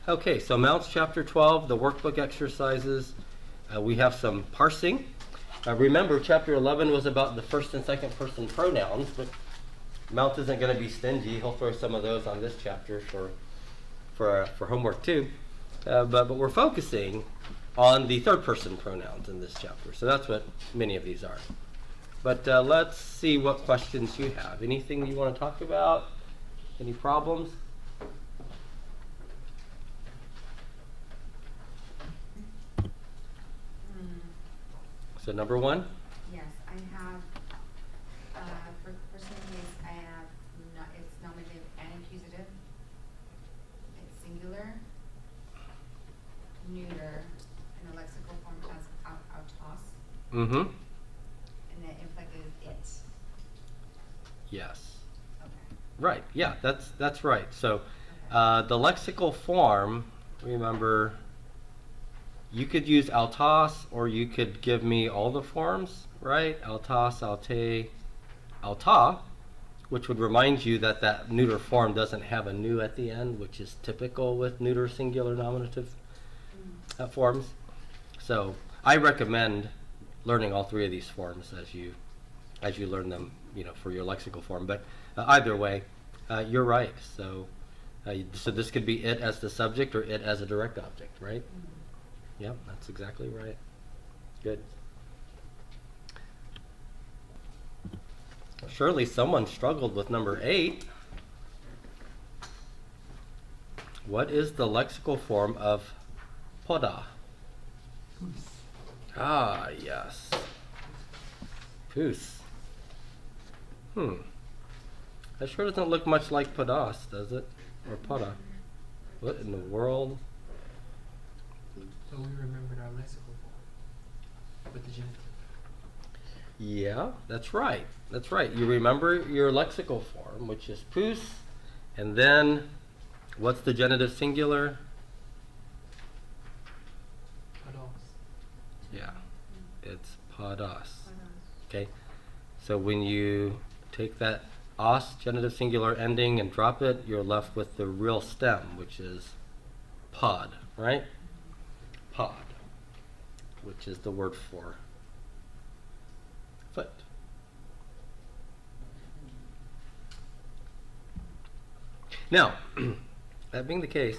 Okay, so Mounce chapter 12, the workbook exercises. We have some parsing. Remember, chapter 11 was about the first and second person pronouns, but Mounce isn't going to be stingy. He'll throw some of those on this chapter for homework too. But we're focusing on the third person pronouns in this chapter. So that's what many of these are. But let's see what questions you have. Anything you want to talk about? Any problems? So number one? Yes, I have, for some case, I have, it's nominative and accusative. It's singular, neuter, and the lexical form has autos. Mm-hmm. And the inflected is it. Yes. Okay. Right, yeah, that's right. So the lexical form, remember, you could use altos, or you could give me all the forms, right? Altos, alte, alta, which would remind you that that neuter form doesn't have a nu at the end, which is typical with neuter singular nominative forms. So I recommend learning all three of these forms as you learn them, for your lexical form. But either way, you're right. So this could be it as the subject or it as a direct object, right? Yep, that's exactly right. Good. Surely someone struggled with number 8. What is the lexical form of poda? Ah, yes. Pus. That sure doesn't look much like podas, does it? Or poda. What in the world? So we remembered our lexical form with the genitive. Yeah, that's right. That's right. You remember your lexical form, which is pus, and then what's the genitive singular? Podos. Yeah, it's podos. Okay, so when you take that os, genitive singular ending, and drop it, you're left with the real stem, which is pod, right? Pod, which is the word for foot. Now, that being the case,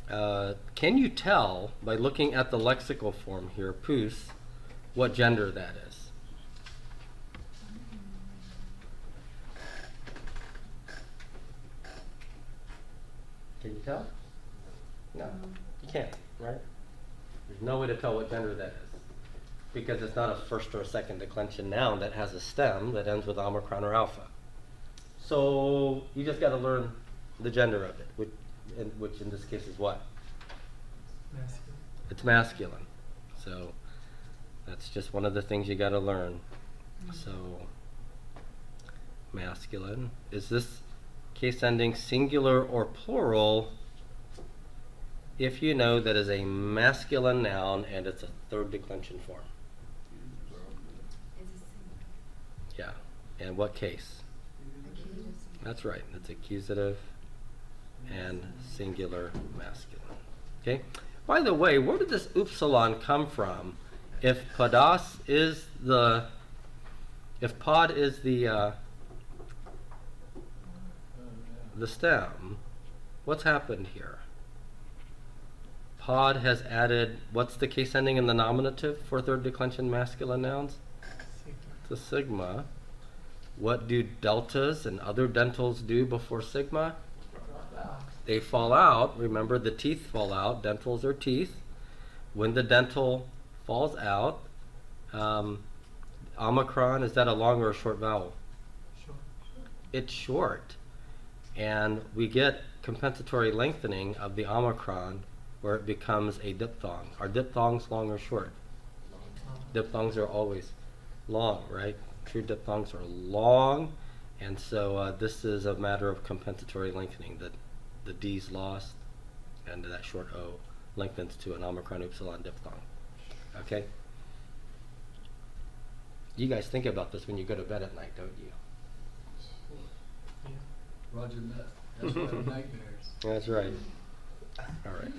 can you tell by looking at the lexical form here, pus, what gender that is? Can you tell? No, you can't, right? There's no way to tell what gender that is, because it's not a first or a second declension noun that has a stem that ends with omicron or alpha. So you just got to learn the gender of it, which in this case is what? Masculine. It's masculine. So that's just one of the things you got to learn. So masculine. Is this case ending singular or plural? If you know that is a masculine noun and it's a third declension form. Is it singular? Yeah. And what case? Accusative. That's right. It's accusative and singular masculine. Okay? By the way, where did this upsilon come from? If podos is if pod is the stem, what's happened here? Pod has added, what's the case ending in the nominative for third declension masculine nouns? It's a sigma. What do deltas and other dentals do before sigma? They fall out. Remember, the teeth fall out. Dentals are teeth. When the dental falls out, omicron, is that a long or a short vowel? Short. It's short. And we get compensatory lengthening of the omicron where it becomes a diphthong. Are diphthongs long or short? Diphthongs are always long, right? True diphthongs are long, and so this is a matter of compensatory lengthening, that the D's lost and that short O lengthens to an omicron upsilon diphthong. Okay? You guys think about this when you go to bed at night, don't you? Yeah. Roger that. That's why I have nightmares. That's right. All right.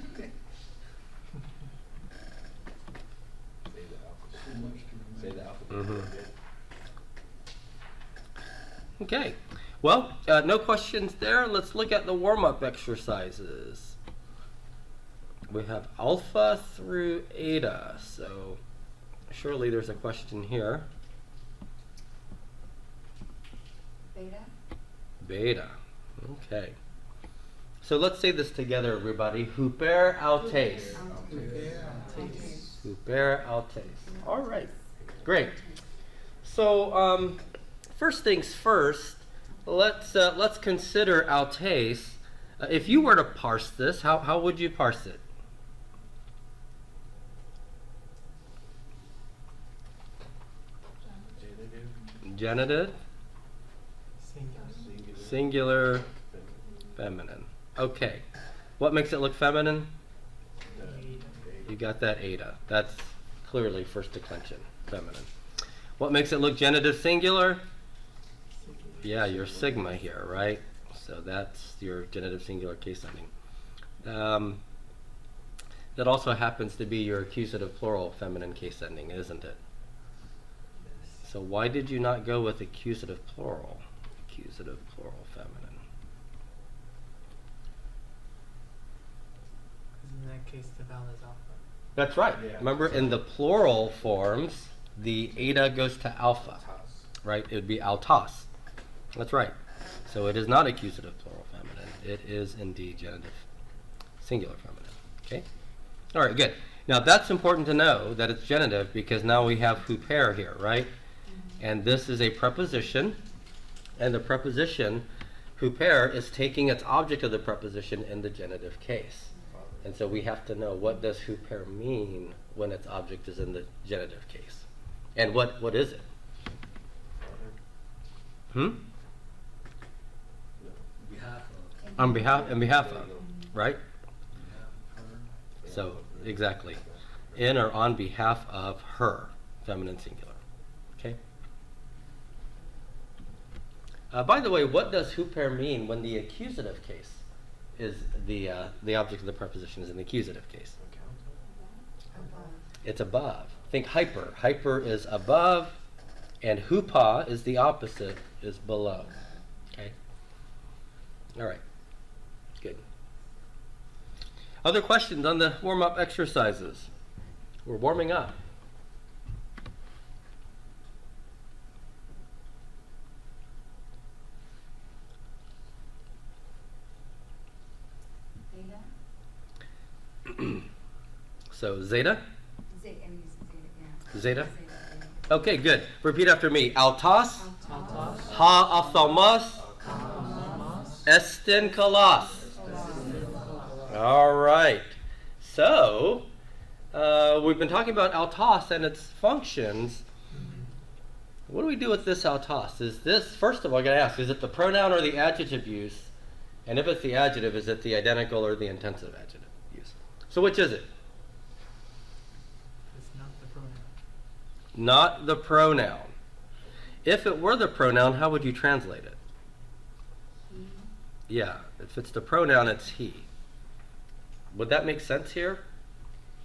Say the alphabet. Mhm. Okay. Well, no questions there. Let's look at the warm-up exercises. We have alpha through eta, so surely there's a question here. Beta? Beta. Okay. So let's say this together, everybody. Huper altes. Huper altes. All right. Great. So first things first. Let's consider altes. If you were to parse this, how would you parse it? Genitive, singular, feminine. Okay. What makes it look feminine? You got that eta. That's clearly first declension, feminine. What makes it look genitive singular? Yeah, your sigma here, right? So that's your genitive singular case ending. That also happens to be your accusative plural feminine case ending, isn't it? So why did you not go with accusative plural? Accusative plural feminine. Because in that case, the vowel is alpha. That's right. Yeah. Remember, in the plural forms, the eta goes to alpha, right? It would be altos. That's right. So it is not accusative plural feminine. It is indeed genitive singular feminine. Okay? All right, good. Now that's important to know that it's genitive because now we have huper here, right? And this is a preposition, and the preposition huper is taking its object of the preposition in the genitive case. And so we have to know, what does huper mean when its object is in the genitive case? And what is it? On behalf of, right? So, exactly. In or on behalf of her, feminine singular. Okay? By the way, what does huper mean when the accusative case is the object of the preposition is in the accusative case? Above. It's above. Think hyper. Hyper is above, and hupa is the opposite, is below. Okay? All right. Good. Other questions on the warm-up exercises? We're warming up. Beta? So, zeta? Zeta, yeah. Zeta? Yeah. Okay, good. Repeat after me. Altos, Altos. ha ophthalmos, estin kalos. All right. So, we've been talking about altos and its functions. What do we do with this altos? Is this, first of all, I got to ask, is it the pronoun or the adjective use? And if it's the adjective, is it the identical or the intensive adjective use? So which is it? It's not the pronoun. Not the pronoun. If it were the pronoun, how would you translate it? He. Yeah, if it's the pronoun, it's he. Would that make sense here?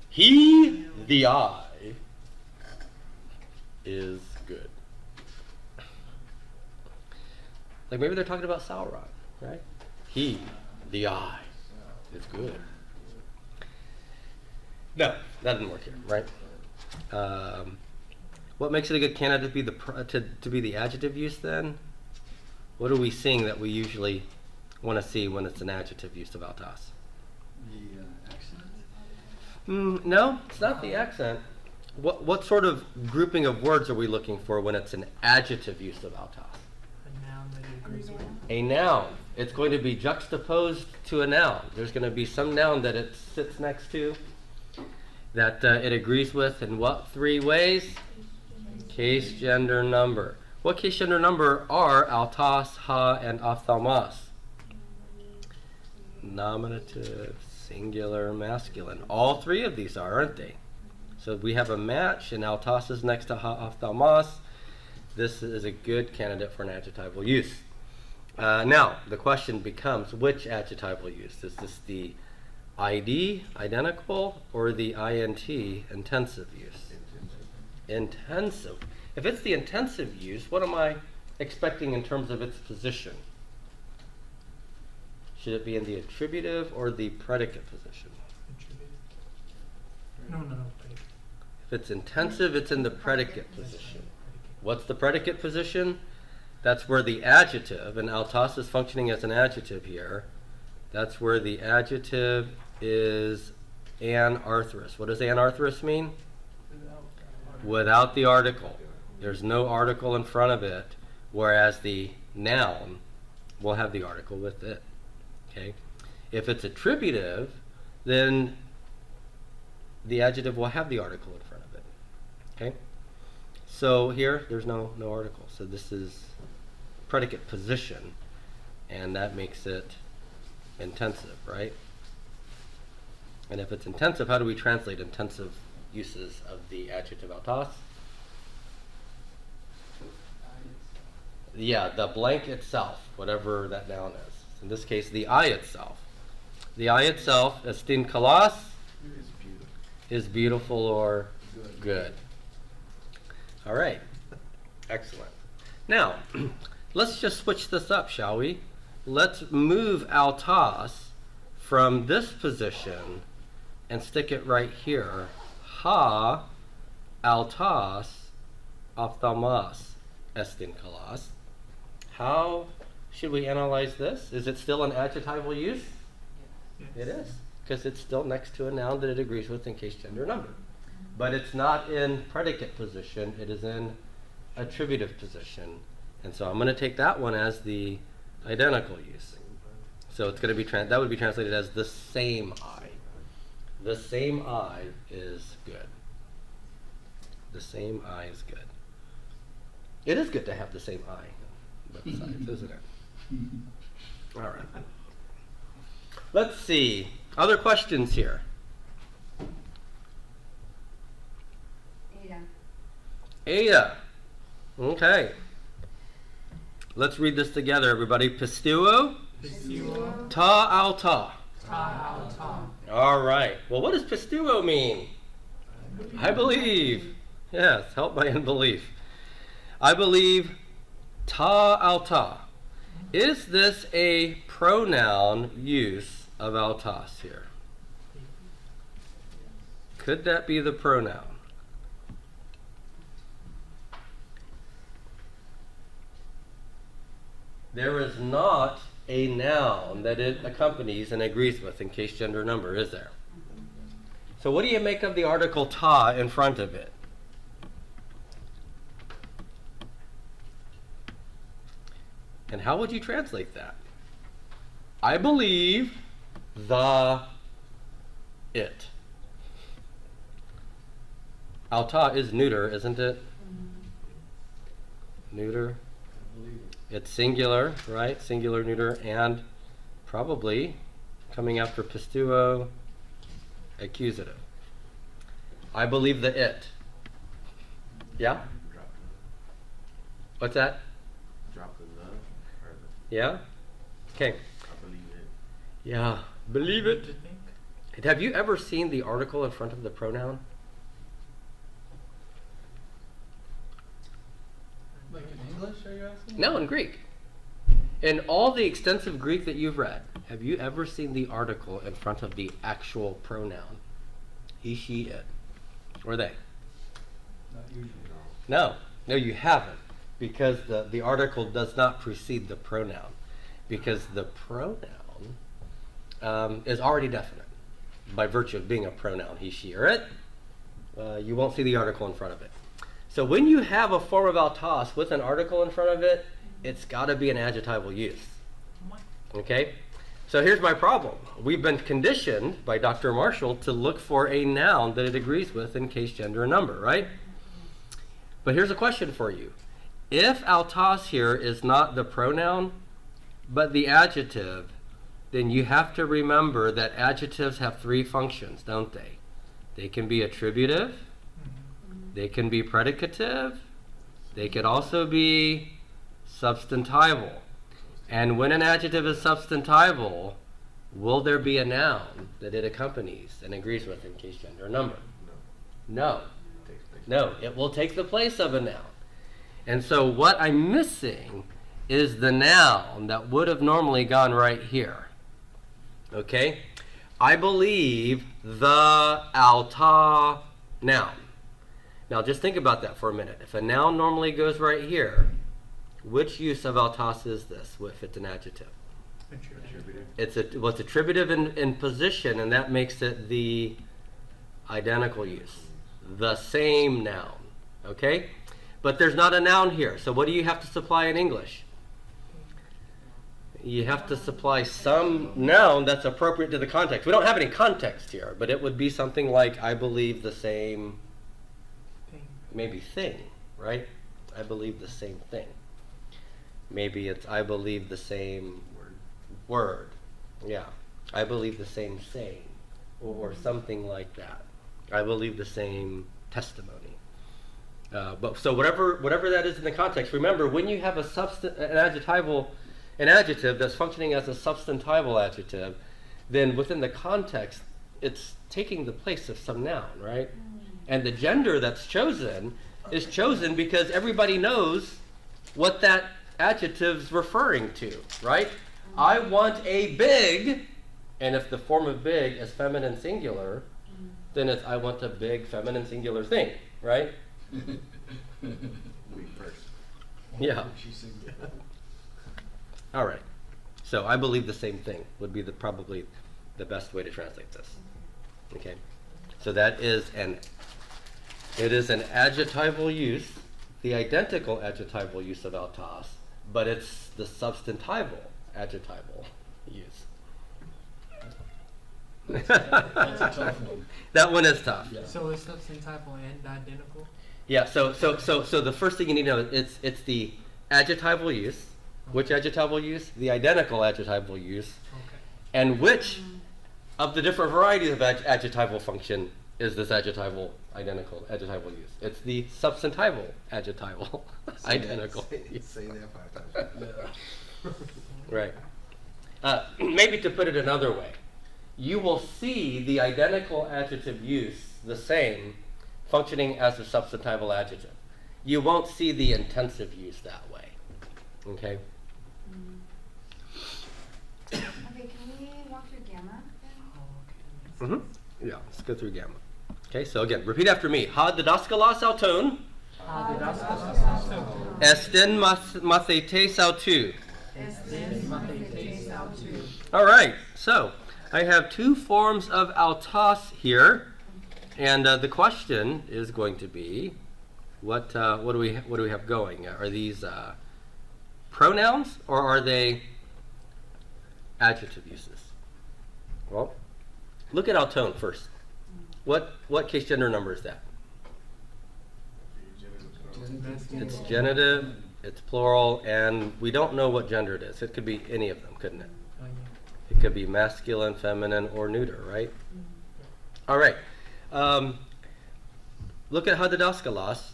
He, the I, is good. Like maybe they're talking about Sauron, right? He, the I, is good. No, that didn't work here, right? What makes it a good candidate to be the adjective use then? What are we seeing that we usually want to see when it's an adjective use of altos? The accent? No, it's not the accent. What sort of grouping of words are we looking for when it's an adjective use of altos? A noun that it agrees with. A noun. It's going to be juxtaposed to a noun. There's going to be some noun that it sits next to that it agrees with in what three ways? Case, gender, number. What case, gender, number are altos, ha, and ophthalmos? Nominative, singular, masculine. All three of these are, aren't they? So we have a match, and altos is next to ha, ophthalmos. This is a good candidate for an adjectival use. Now, the question becomes, which adjectival use? Is this the ID, identical, or the INT, intensive use? Intensive. If it's the intensive use, what am I expecting in terms of its position? Should it be in the attributive or the predicate position? Attributed. No. Predicate. If it's intensive, it's in the predicate That's position. right, predicate. What's the predicate position? That's where the adjective, and autos is functioning as an adjective here. That's where the adjective is anarthrous. What does anarthrous mean? Without the article. There's no article in front of it, whereas the noun will have the article with it. Okay? If it's attributive, then the adjective will have the article in front of it. Okay? So here, there's no article. So this is predicate position, and that makes it intensive, right? And if it's intensive, how do we translate intensive uses of the adjective autos? Yeah, the blank itself, whatever that noun is. In this case, the I itself. The I itself, estin kalas, It's beautiful. is beautiful or good. All right. Excellent. Now, let's just switch this up, shall we? Let's move autos from this position and stick it right here. Ha autos ophthalmos estin kalas. How should we analyze this? Is it still an adjectival use? Yes. It is, because it's still next to a noun that it agrees with in case, gender, number. But it's not in predicate position, it is in attributive position. And so I'm going to take that one as the identical use. So it's going to be that would be translated as the same I. The same I is good. The same I is good. It is good to have the same I on both sides, isn't it? All right. Let's see. Other questions here? Ada. Okay. Let's read this together, everybody. Pistuo, Pistuo, ta alta. ta alta. All right. Well, what does pistuo mean? I believe. Yes, help my unbelief. I believe ta alta. Is this a pronoun use of altas here? Could that be the pronoun? There is not a noun that it accompanies and agrees with in case, gender, number, is there? So what do you make of the article ta in front of it? And how would you translate that? I believe the it. Alta is neuter, isn't it? Neuter. I believe it. It's singular, right? Singular, neuter, and probably coming after pistuo, accusative. I believe the it. Yeah? Drop What's that? the love or Yeah? Okay. I believe it. Yeah. Believe What it. do you think? Have you ever seen the article in front of the pronoun? Like in English, are you asking? No, in Greek. In all the extensive Greek that you've read, have you ever seen the article in front of the actual pronoun? He, she, it. Or they? Not usually. No, you haven't. Because the article does not precede the pronoun. Because the pronoun is already definite by virtue of being a pronoun, he, she, or it. You won't see the article in front of it. So when you have a form of altos with an article in front of it, it's got to be an adjectival use. Okay? So here's my problem. We've been conditioned by Dr. Marshall to look for a noun that it agrees with in case, gender, and number, right? But here's a question for you. If altos here is not the pronoun, but the adjective, then you have to remember that adjectives have three functions, don't they? They can be attributive, they can be predicative, they could also be substantival. And when an adjective is substantival, will there be a noun that it accompanies and agrees with in case gender or number? No. No, it will take the place of a noun. And so what I'm missing is the noun that would have normally gone right here. Okay? I believe the alta noun. Now just think about that for a minute. If a noun normally goes right here, which use of altas is this if it's an adjective? Attributed. It's attributive in position, and that makes it the identical use. The same noun. Okay? But there's not a noun here. So what do you have to supply in English? You have to supply some noun that's appropriate to the context. We don't have any context here, but it would be something like, I believe the same, maybe thing, right? I believe the same thing. Maybe it's, I believe the same word. Yeah. I believe the same saying, or something like that. I believe the same testimony. But so whatever that is in the context, remember when you have an adjective that's functioning as a substantival adjective, then within the context, it's taking the place of some noun, right? And the gender that's chosen is chosen because everybody knows what that adjective's referring to, right? I want a big, and if the form of big is feminine singular, then it's I want a big feminine singular thing, right? We first. Yeah. All right. So I believe the same thing would be probably the best way to translate this. Okay. So that is it is an adjectival use, the identical adjectival use of altas, but it's the substantival adjectival use. That's a tough one. That one is tough. Yeah. So it's substantival and identical? Yeah, so the first thing you need to know is it's the adjectival use. Which adjectival use? The identical adjectival use. Okay. And which of the different varieties of adjectival function is this identical adjectival use? It's the substantival adjectival identical use. Say that 5 times. Right. Maybe to put it another way, you will see the identical adjective use the same functioning as a substantival adjective. You won't see the intensive use that way. Okay? Okay, can we walk through gamma then? Oh, okay. Yeah, let's go through gamma. Okay, so again, repeat after me. Ha didaskalos auton, esten mathetes autou. All right, so I have two forms of altos here, and the question is going to be, what do we have going? Are these pronouns or are they adjective uses? Well, look at auton first. What case gender number is that? It's genitive, it's plural, and we don't know what gender it is. It could be any of them, couldn't it? Oh, yeah. It could be masculine, feminine, or neuter, right? All right. Look at hadidaskalos.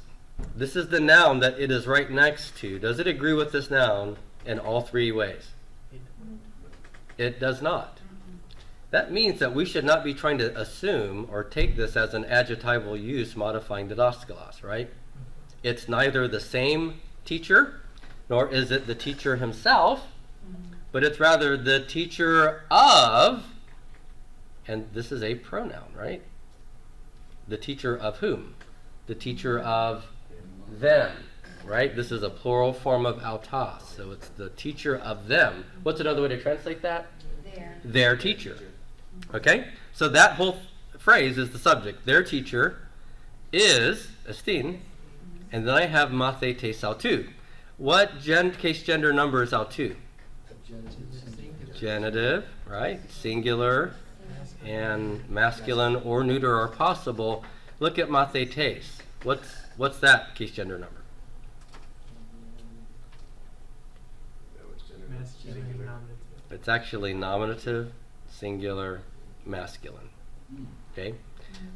This is the noun that it is right next to. Does it agree with this noun in all three ways? It does not. That means that we should not be trying to assume or take this as an adjectival use modifying didaskalos, right? It's neither the same teacher, nor is it the teacher himself, but it's rather the teacher of, and this is a pronoun, right? The teacher of whom? The teacher of them, right? This is a plural form of autos, so it's the teacher of them. What's another way to translate that? Their teacher. Okay? So that whole phrase is the subject. Their teacher is estin, and then I have mathetes autou. What case gender number is autou? Genitive, right? Singular and masculine or neuter are possible. Look at mathetes. What's that case gender number? Masculine and nominative. It's actually nominative, singular, masculine. Okay?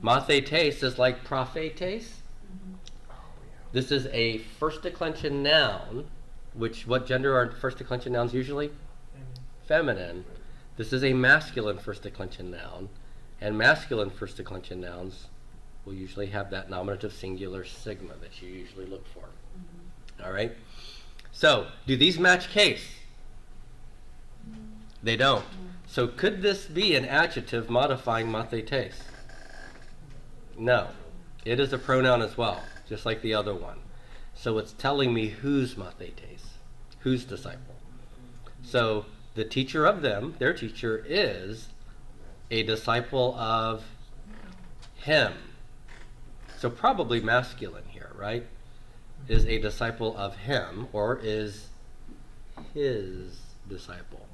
Mathetes is like prophetes. This is a first declension noun, which what gender are first declension nouns usually? Feminine. This is a masculine first declension noun, and masculine first declension nouns will usually have that nominative singular sigma that you usually look for. All right? So, do these match case? They don't. So, could this be an adjective modifying mathetes? No. It is a pronoun as well, just like the other one. So, it's telling me whose mathetes, whose disciple. So, the teacher of them, their teacher, is a disciple of him. So probably masculine here, right? Is a disciple of him, or is his disciple.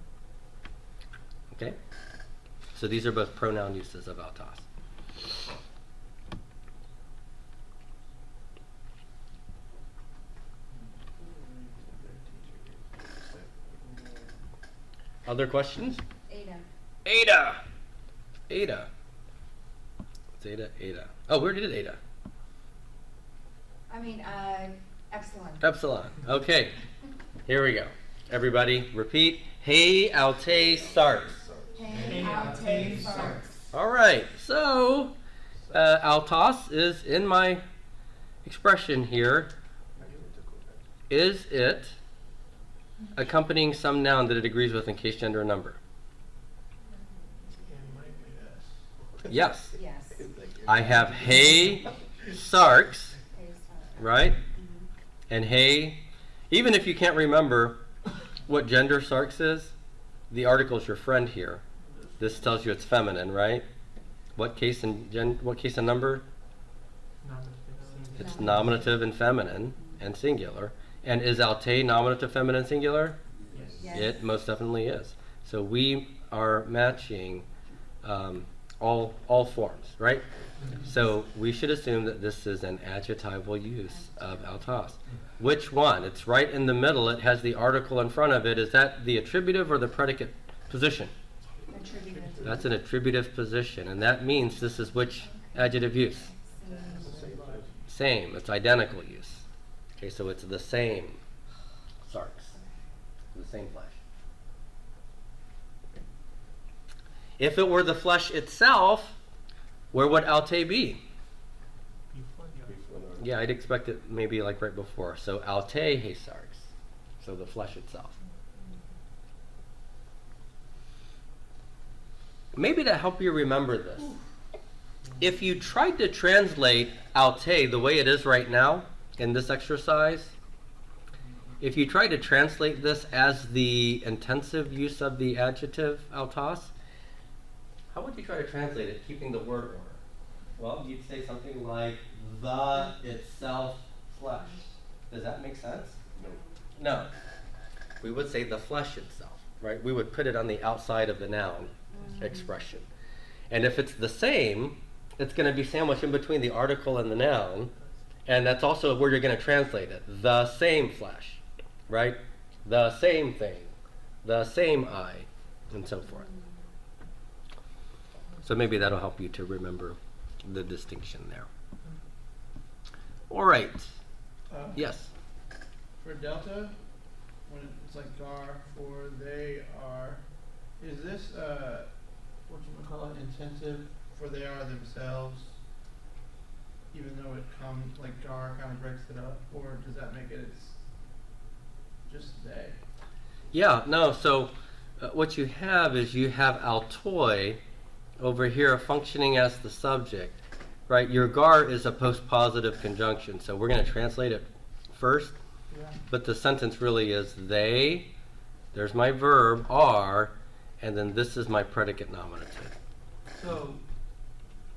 Okay? So these are both pronoun uses of autos. Other questions? Ada. Ada. Ada. It's Ada, Ada. Oh, where did Ada? Epsilon. Epsilon. Okay. Here we go. Everybody, repeat. Hey, alte, sarx. Hey, alte, sarx. All right. So, altos is in my expression here. Is it accompanying some noun that it agrees with in case, gender, or number? Yes. Yes. I have hey, sarx, Hey, sarx. right? And hey, even if you can't remember what gender sarx is, the article is your friend here. This tells you it's feminine, right? What case and what case and number? It's nominative and feminine and singular. And is alte nominative, feminine, singular? Yes. It most definitely is. So we are matching all forms, right? So we should assume that this is an adjectival use of altos. Which one? It's right in the middle. It has the article in front of it. Is that the attributive or the predicate position? Attributive. That's an attributive position, and that means this is which adjective use? Same. It's identical use. Okay, so it's the same sarx, the same flesh. If it were the flesh itself, where would alte be? Yeah, I'd expect it maybe like right before. So alte he sarx, so the flesh itself. Maybe to help you remember this, if you tried to translate alte the way it is right now in this exercise, if you try to translate this as the intensive use of the adjective altos, how would you try to translate it, keeping the word order? Well, you'd say something like the itself flesh. Does that make sense? No. We would say the flesh itself, right? We would put it on the outside of the noun expression. And if it's the same, it's going to be sandwiched in between the article and the noun, and that's also where you're going to translate it. The same flesh, right? The same thing, the same eye, and so forth. So maybe that'll help you to remember the distinction there. All right. Yes. For delta, when it's like gar, for they are, is this what you call it, intensive for they are themselves, even though it comes like gar kind of breaks it up, or does that make it it's just they? Yeah. No. So what you have is you have altoi over here functioning as the subject, right? Your gar is a postpositive conjunction, so we're going to translate it first. Yeah. But the sentence really is they, there's my verb, are, and then this is my predicate nominative.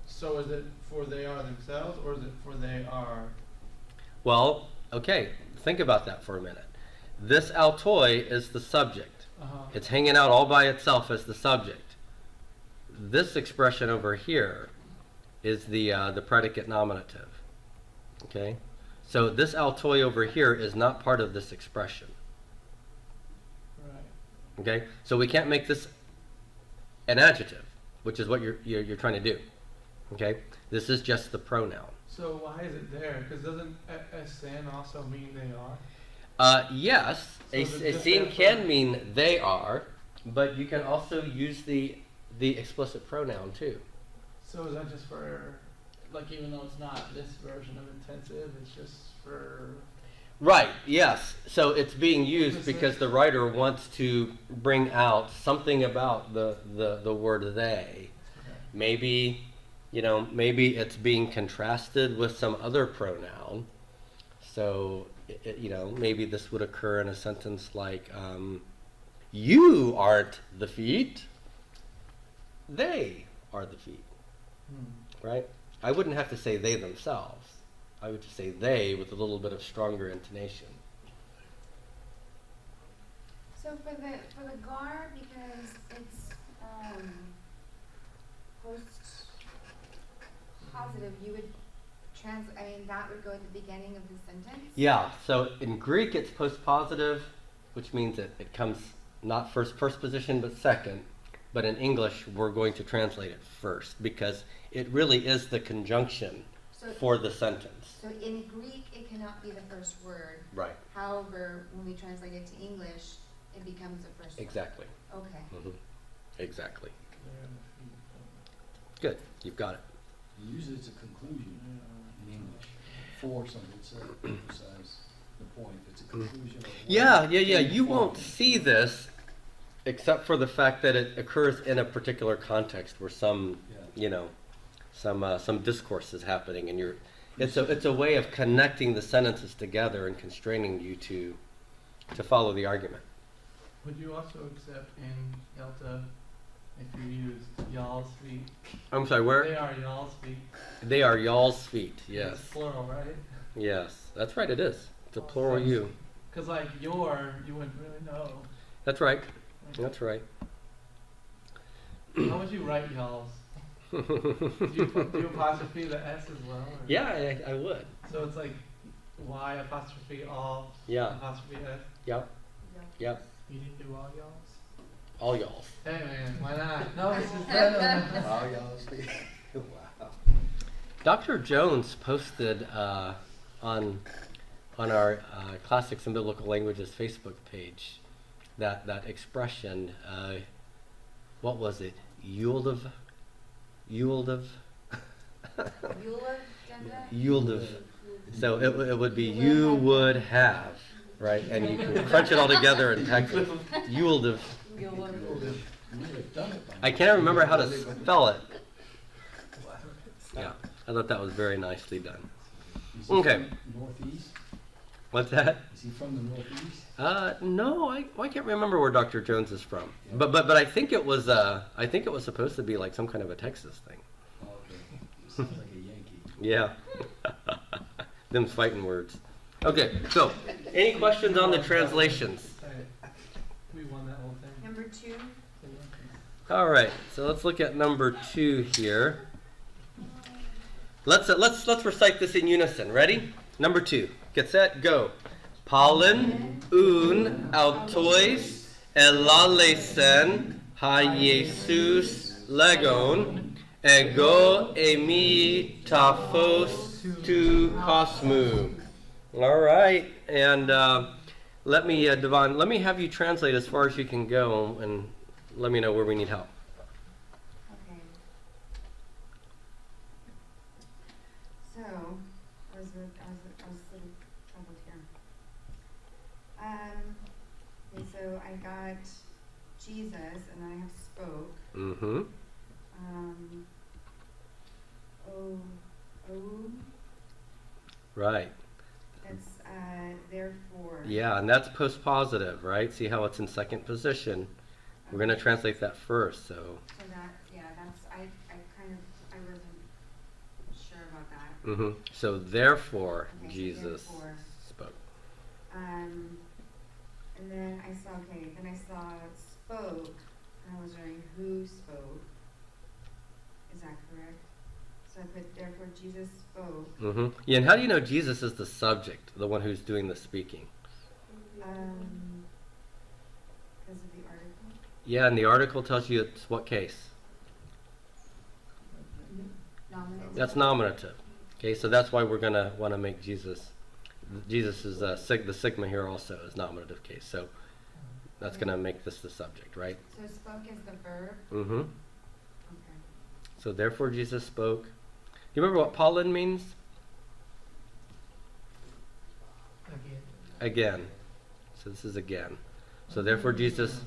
So is it for they are themselves, or is it for they are? Well, okay, think about that for a minute. This altoi is the subject. It's hanging out all by itself as the subject. This expression over here is the predicate nominative. Okay? So this altoi over here is not part of this expression. Right. Okay? So we can't make this an adjective, which is what you're trying to do. Okay? This is just the pronoun. So why is it there? Because doesn't SN also mean they are? Yes, So a the scene difference- can mean they are, But you can also use the explicit pronoun too. So is that just for, like, even though it's not this version of intensive, it's just for, Right, yes. So it's being used because the writer wants to bring out something about the word they. Maybe, maybe it's being contrasted with some other pronoun. So, maybe this would occur in a sentence like, you aren't the feet, they are the feet, right? I wouldn't have to say they themselves. I would just say they with a little bit of stronger intonation. So for the gar, because it's post positive, you would that would go at the beginning of the sentence? Yeah, so in Greek it's postpositive, which means it comes not first position but second. But in English we're going to translate it first because it really is the conjunction for the sentence. So in Greek it cannot be the first word. Right. However, when we translate it to English, it becomes the first Exactly. word. Okay. Mm-hmm. Exactly. they're in the feet. Good. You've got it. Usually it's a conclusion in English. For something to emphasize the point. It's a conclusion. Of Yeah. one You won't form. see this except for the fact that it occurs in a particular context where some, Yeah. some discourse is happening, and it's a way of connecting the sentences together and constraining you to follow the argument. Would you also accept in Delta if you used y'all's feet? I'm sorry, They where? are y'all's feet. They are y'all's feet. It's Yes. plural, right? Yes. That's right. It is. It's a plural you. Because like you wouldn't really know. That's right. That's right. How would you write y'all's? Do you apostrophe the S as well? Or? Yeah, I would. So it's like Y apostrophe all Yeah. apostrophe S. Yep. Yep. You didn't do all y'all's? All y'all's. Hey man, why not? No, it's just better. Wow, y'all speak. Wow. Dr. Jones posted on our Classics and Biblical Languages Facebook page that expression. What was it? Yuldav. Eula, Genda? Yuldav. So it would be you would have, right? And you can crunch it all together and text it. Yuldav. You might have done it by I now. can't remember how to spell it. Yeah, I thought that was very nicely done. Is he Okay. from Northeast? What's that? Is he from the Northeast? No, I can't remember where Dr. Jones is from. But I think it was supposed to be like some kind of a Texas thing. Oh, okay. Sounds like a Yankee. Yeah. Them's fighting words. Okay, so any questions on the translations? We won that whole thing. Number 2. All right, so let's look at number 2 here. Let's recite this in unison. Ready? Number 2. Get set. Go. Palin un autois elalesen ha Jesus legon ego emi taphos tu cosmu. All right, and let me, Devon, let me have you translate as far as you can go, and let me know where we need help. Okay. So, I was a little troubled here. Okay, so I got Jesus, and I have spoke. Mm-hmm. Right. That's therefore. Yeah, and that's postpositive, right? See how it's in second position. We're going to translate that first, so. So that's I wasn't sure about that. Mm-hmm. So therefore, Okay, so Jesus therefore. spoke. And then I saw spoke, and I was wondering who spoke. Is that correct? So I put therefore Jesus spoke. Mm-hmm. Yeah, and how do you know Jesus is the subject, the one who's doing the speaking? Because of the article. Yeah, and the article tells you it's what case? Nominative. That's nominative. Okay, so that's why we're going to want to make Jesus is the sigma here also is nominative case. So That's going to make this the subject, right? So spoke is the verb? Mm-hmm. Okay. So therefore Jesus spoke. Do you remember what pollen means? Again. Again. So this is again. So therefore Jesus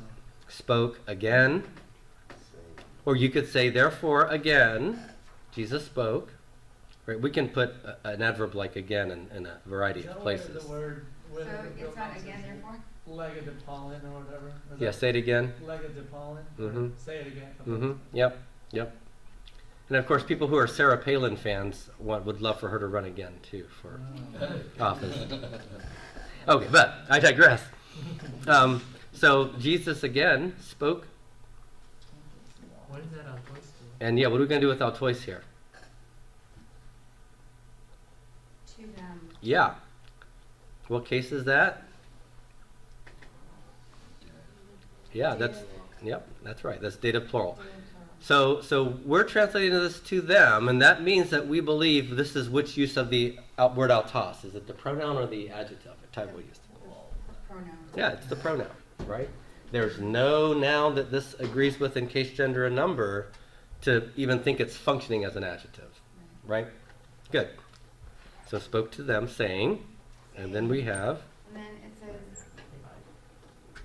spoke again. Or you could say therefore again Jesus spoke. Right? We can put an adverb like again in a variety Is of that places. The word So it's not again, therefore? Lega de pollen or whatever? Is Yeah, that say it again. Lega de pollen? Mhm. Say it again. Mm-hmm. Yep. Yep. And of course, people who are Sarah Palin fans would love for her to run again too for office. Okay, but I digress. So Jesus again spoke, What is that on voice to? and yeah, what are we going to do with Altois here? To them. Yeah. What case is that? Yeah, that's yep, that's right. That's dative plural. So we're translating this to them, and that means that we believe this is which use of the word autos. Is it the pronoun or the adjective? Type we used. Pronoun. Yeah, it's the pronoun, right? There's no noun that this agrees with in case, gender, and number to even think it's functioning as an adjective, right? Good. So spoke to them, saying, and then we have, And then it says,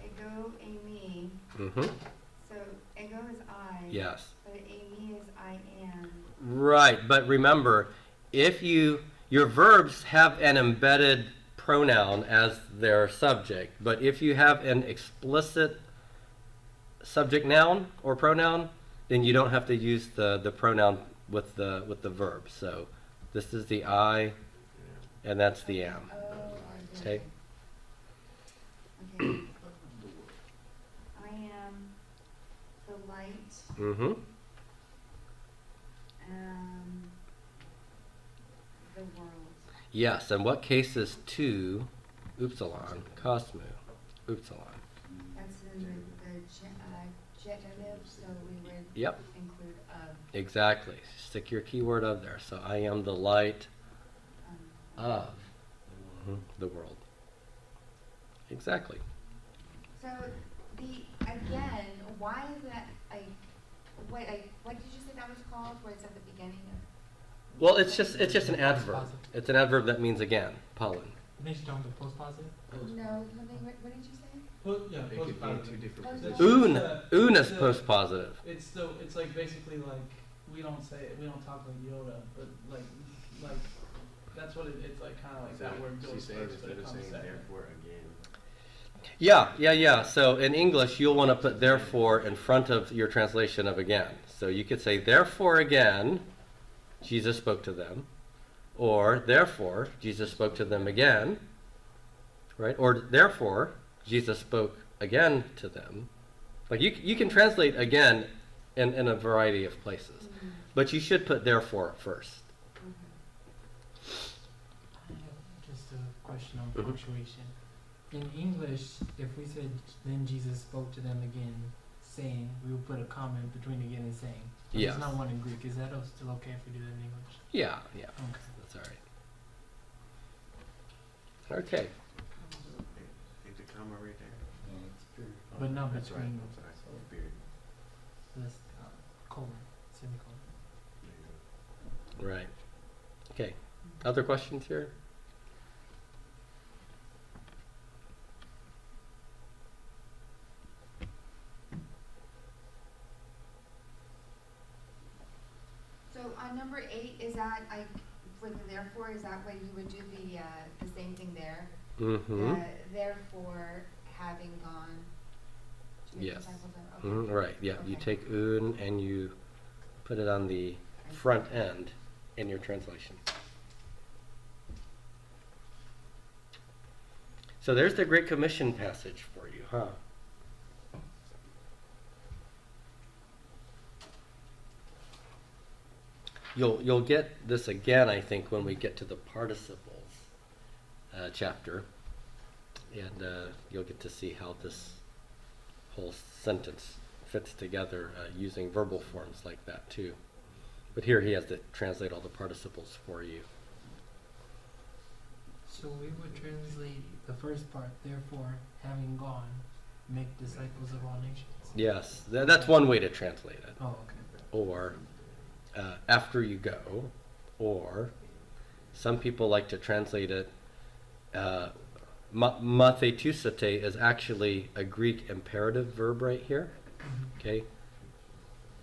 ego, me. mm-hmm, So ego is I. yes. But me is I am. Right, but remember, if your verbs have an embedded pronoun as their subject, but if you have an explicit subject noun or pronoun, then you don't have to use the pronoun with the verb. So this is the I, and that's the am. Oh, Okay. Okay. I am the light. Mm-hmm. The world. Yes, and what case is to upsilon, cosmu, upsilon? That's in the genitive, so we would Yep. include Exactly. Stick your keyword of there. So I am the light of the world. Exactly. So the again, why is that? What did you say that was called? Where it's at the beginning of? Well, it's just an adverb. It's an adverb that means again, pollen. Makes you talking post positive? No, what did you say? Yeah, It could be in two different Post- positions. Un is It's a- post positive. It's still, it's like basically like, we don't say it, we don't talk like Yoda, but like, that's what it's like, kinda like that word goes She's saying first, but instead it of comes saying second. therefore again. Yeah. So in English, you'll want to put therefore in front of your translation of again. So you could say, therefore again, Jesus spoke to them. Or, therefore, Jesus spoke to them again. Right? Or, therefore, Jesus spoke again to them. Like, you can translate again in a variety of places. But you should put therefore first. I have just a question on Mhm. punctuation. In English, if we said, then Jesus spoke to them again, saying, we would put a comma in between again and saying. But Yes. There's not one in Greek. Is that still okay if we do that in English? Yeah. Okay. That's all right. Okay. Hit the comma right there. No, it's period. But not That's right. between. I'm sorry. Period. So that's colon, semicolon. There you go. Right. Okay. Other questions here? So on number 8, is that for the therefore? Is that when you would do the same thing there? Mm-hmm. Therefore, having gone. to make Yes. disciples of- okay. Right. Yeah. You Okay. take un and you put it on the front end in your translation. So there's the Great Commission passage for you, huh? You'll get this again, I think, when we get to the participles chapter, and you'll get to see how this whole sentence fits together using verbal forms like that too. But here he has to translate all the participles for you. So we would translate the first part, therefore, having gone, make disciples of all nations. Yes, that's one way to translate it. Oh, okay. Or after you go, or some people like to translate it. Mathetusate is actually a Greek imperative verb right here. Okay,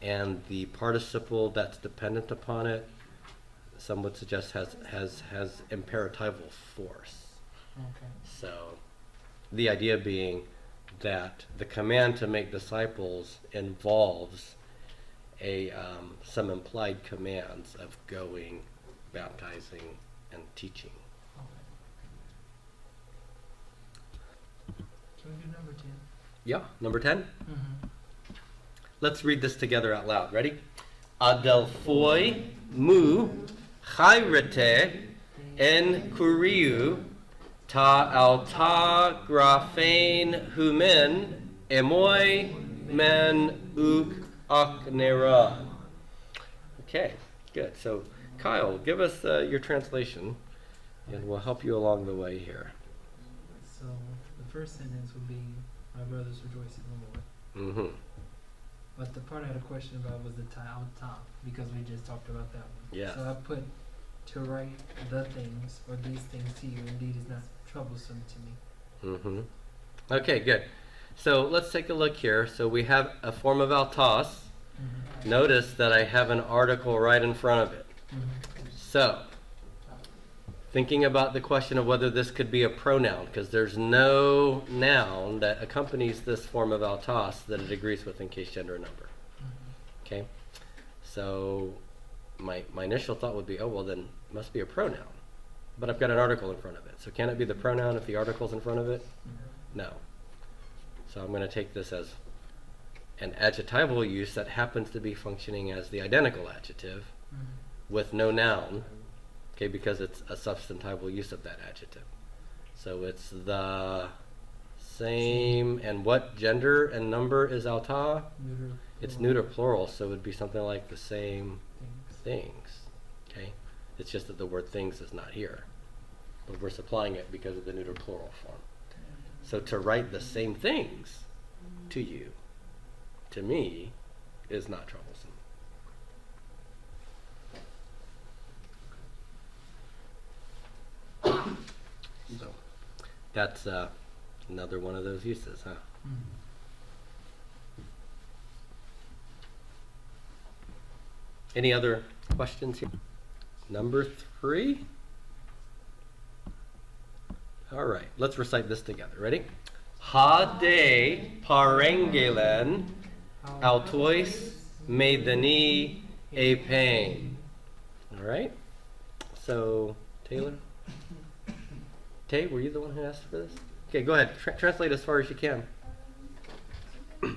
and the participle that's dependent upon it, some would suggest has imperatival force. Okay. So, the idea being that the command to make disciples involves some implied commands of going, baptizing, and teaching. Okay. Can we do number 10? Yeah, number 10. Mm-hmm. Let's read this together out loud. Ready? Adelphoi mu chayrete en kuriu ta alta graphein humin emoi men uk aknera. Okay, good. So, Kyle, give us your translation, and we'll help you along the way here. So the first sentence would be, "My brothers rejoice in the Lord." Mm-hmm. But the part I had a question about was the ta'alta, because we just talked about that one. Yes. So I put, "To write the things or these things to you indeed is not troublesome to me." Mm-hmm. Okay, good. So let's take a look here. So we have a form of altos. Mm-hmm. Notice that I have an article right in front of it. Mm-hmm. So, thinking about the question of whether this could be a pronoun, because there's no noun that accompanies this form of altos that it agrees with in case, gender, or number. Mm-hmm. Okay? So, my initial thought would be, oh, well, then it must be a pronoun. But I've got an article in front of it. So can it be the pronoun if the article's in front of it? No. So I'm going to take this as an adjectival use that happens to be functioning as the identical adjective Mm-hmm. with no noun, okay, because it's a substantival use of that adjective. So it's the same, and what gender and number is alta? Neuter, It's plural neuter plural, so it would be something like the same things. things, okay? It's just that the word things is not here, but we're supplying it because of the neuter plural form. So to write the same things to you, to me, is not troublesome. So that's another one of those uses, huh? Mm-hmm. Any other questions here? Number 3. All right, let's recite this together. Ready? Ha de parengelen autois medani a pain. All right. So Taylor, Tay, were you the one who asked for this? Okay, go ahead. Translate as far as you can. But or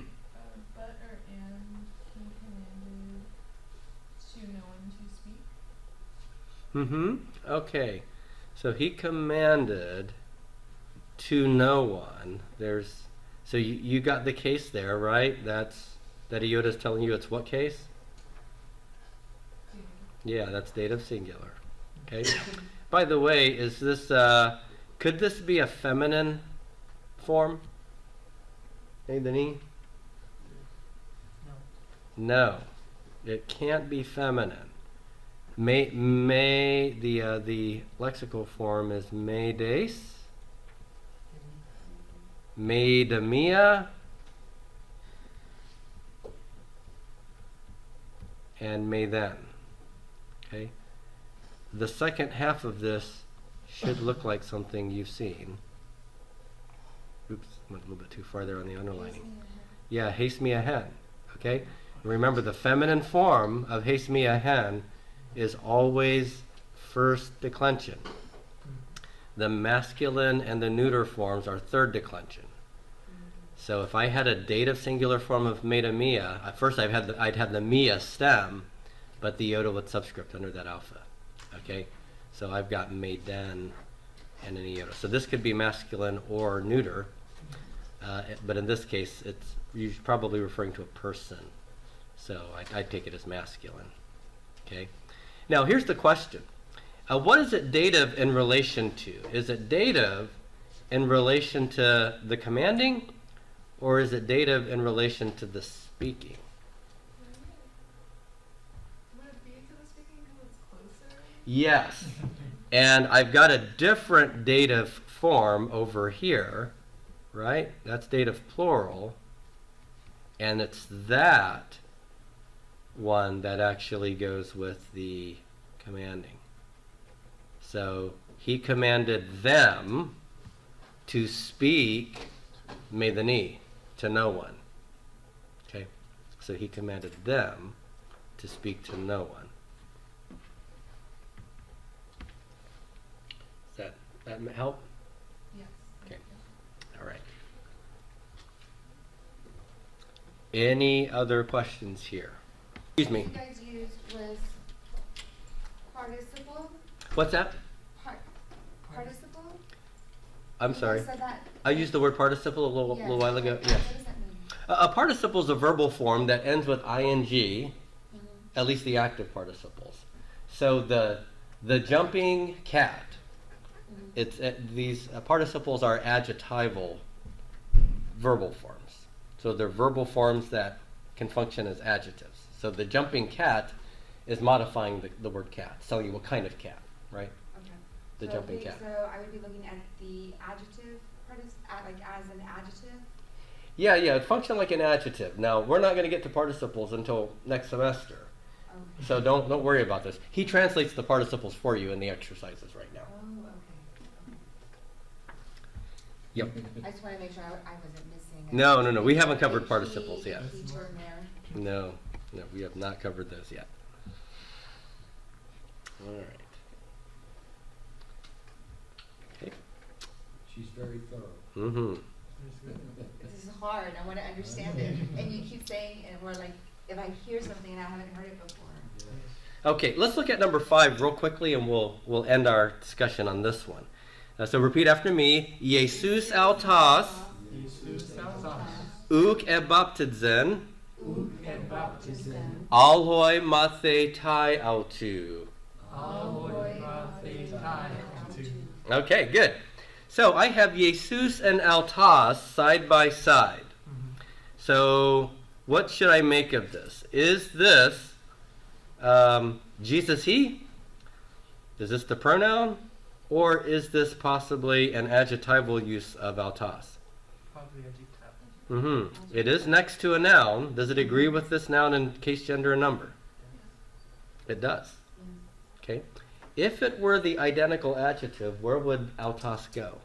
and he commanded to no one to speak. Mm-hmm. Okay. So he commanded to no one. So you got the case there, right? That Iota's telling you it's what case? Yeah, that's dative singular. Okay. By the way, is this could this be a feminine form? Hey, Denis? No. No, it can't be feminine. The lexical form is medes, meidemia, and may then. Okay? The second half of this should look like something you've seen. Oops, went a little bit too far there on the underlining. Yeah, haste me ahead. Okay? Remember, the feminine form of haste me ahead is always first declension. The masculine and the neuter forms are third declension. So if I had a dative singular form of meidemia, at first I'd have the mia stem, but the iota with subscript under that alpha. Okay? So I've got maiden and an iota. So this could be masculine or neuter, but in this case, you're probably referring to a person. So I'd take it as masculine. Okay? Now here's the question. What is it dative in relation to? Is it dative in relation to the commanding, or is it dative in relation to the speaking? Would it be to the speaking because it's closer? Yes. And I've got a different dative form over here, right? That's dative plural. And it's that one that actually goes with the commanding. So he commanded them to speak medani, to no one. Okay? So he commanded them to speak to no one. Does that help? Yes. Okay. All right. Any other questions here? Excuse me. What you guys used was participle? What's that? Participle? I'm You guys sorry. said that. I used the word participle a little while ago. What Yes. does that mean? A participle is a verbal form that ends with ing, Mhm. at least the active participles. So the jumping cat, Mhm. it's these participles are adjectival verbal forms. So they're verbal forms that can function as adjectives. So the jumping cat is modifying the word cat, telling you what kind of cat, right? Okay. The jumping cat. So I would be looking at the adjective like as an adjective? Yeah, it'd function like an adjective. Now, we're not going to get to participles until next semester. Okay. So don't worry about this. He translates the participles for you in the exercises right now. Oh, okay. Yep. I just want to make sure I wasn't missing. No. We haven't covered A participles key- yet. a key term there. No, we have not covered those yet. All right. Okay. She's very thorough. Mm-hmm. This is hard. I want to understand it. And you keep saying, and we're like, if I hear something and I haven't heard it before. Okay, let's look at number 5 real quickly, and we'll end our discussion on this one. So repeat after me. Jesus autos Jesus autos, uk ebaptizen uk et baptizen, alhoi mathe tai autu. aloi mathe tai autu. Okay, good. So I have Jesus and autos side by side. So what should I make of this? Is this Jesus he? Is this the pronoun? Or is this possibly an adjectival use of autos? Probably adjective. It is next to a noun. Does it agree with this noun in case, gender, and number? It does. Okay. If it were the identical adjective, where would autos go?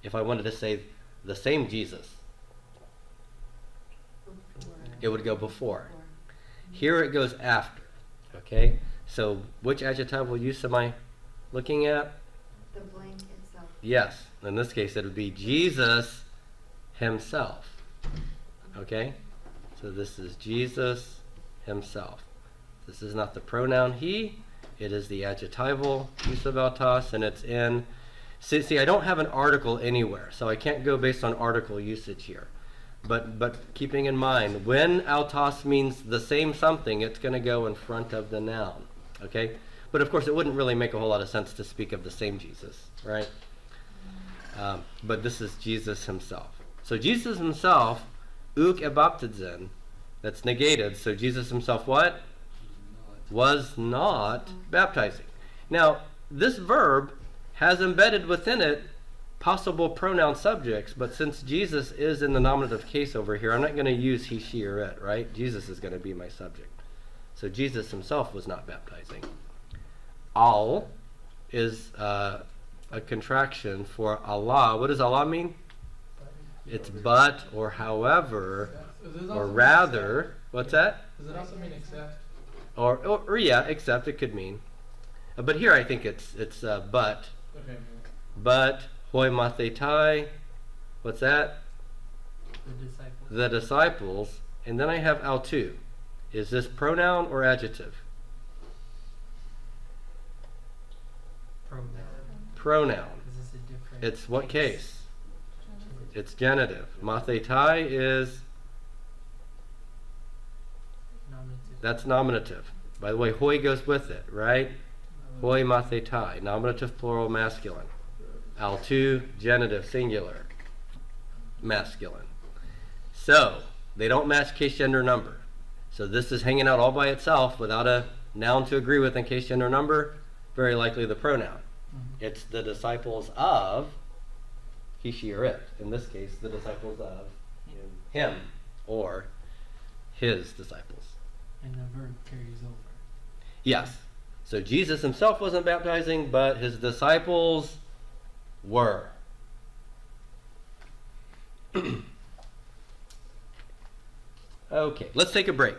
If I wanted to say the same Jesus, it would go before. Here it goes after. Okay. So which adjectival use am I looking at? The blank itself. Yes. In this case, it would be Jesus himself. Okay? So this is Jesus himself. This is not the pronoun he. It is the adjectival use of autos, and it's in... See, I don't have an article anywhere, so I can't go based on article usage here. But keeping in mind, when autos means the same something, it's going to go in front of the noun. Okay? But of course, it wouldn't really make a whole lot of sense to speak of the same Jesus, right? But this is Jesus himself. So Jesus himself, uk ebaptizen, that's negated. So Jesus himself what? Was not baptizing. Now, this verb has embedded within it possible pronoun subjects, but since Jesus is in the nominative case over here, I'm not going to use he, she, or it, right? Jesus is going to be my subject. So Jesus himself was not baptizing. Al is a contraction for Allah. What does Allah mean? It's but, or however, or rather. What's that? Does it also mean except? Or yeah, except it could mean. But here I think it's but. Okay. But hoi mathetai. What's that? The disciples. The disciples. And then I have autu. Is this pronoun or adjective? Pronoun. Is this a different? It's what case? It's genitive. Mathetai is, Nominative. that's nominative. By the way, hoi goes with it, right? Hoi mathetai. Nominative plural masculine. Autu, genitive singular. Masculine. So they don't match case, gender, number. So this is hanging out all by itself without a noun to agree with in case, gender, number. Very likely the pronoun. Mhm. It's the disciples of he, she, or it. In this case, the disciples of him or his disciples. And the verb carries over. Yes. So Jesus himself wasn't baptizing, but his disciples were. Okay, let's take a break.